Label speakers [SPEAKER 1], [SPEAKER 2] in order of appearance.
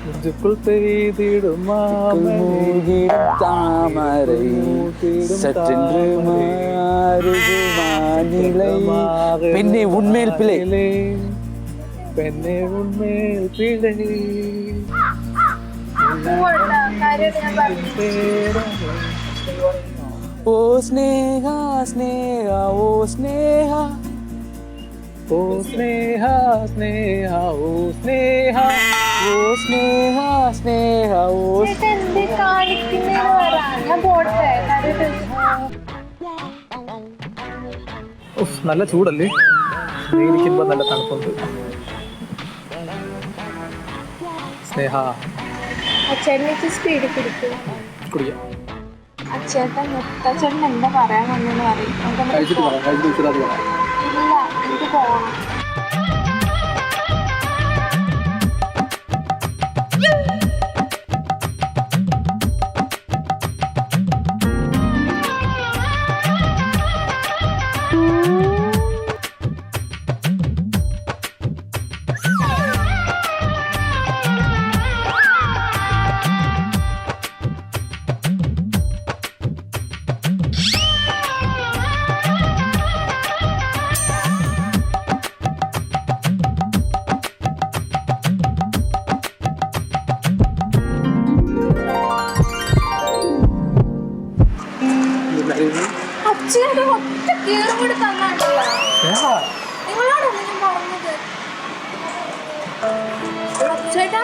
[SPEAKER 1] നെഞ്ചുക്കുൾ പെയ്തിടും
[SPEAKER 2] താമரை சற்றென்று மாறுது வானிலை பெண்ணே உன்மேல் பிழை
[SPEAKER 1] പെണ്ണെ ഉന്മേൽ പിഴை
[SPEAKER 2] ഓ സ്നേഹ സ്നേഹ ഓ സ്നേഹ
[SPEAKER 1] ഓ സ്നേഹ സ്നേഹ ഓ സ്നേഹ
[SPEAKER 2] ഓ സ്നേഹ സ്നേഹ ഓ
[SPEAKER 1] നല്ല ചൂടല്ലേ ഇരിക്കുമ്പോ നല്ല തണുപ്പുണ്ട് സ്നേഹ
[SPEAKER 3] അച്ഛനക്ക് സ്പീഡ് കുടിക്കും
[SPEAKER 1] കുടിക്കാം
[SPEAKER 3] അച്ഛേട്ടൻ മുത്തച്ഛൻ എന്താ പറയാൻ വന്നെന്ന് പറയും
[SPEAKER 1] കഴിച്ചിട്ട് പറയാം കഴിച്ചിട്ട് അത് പറയാം
[SPEAKER 3] ഇല്ല എനിക്ക് പോകണം അച്ഛനൊരു ഒറ്റ കീറും കൂടി തന്നാണ്ടല്ലോ നിങ്ങളോടല്ലേ ഞാൻ പറഞ്ഞത് അച്ഛേട്ടാ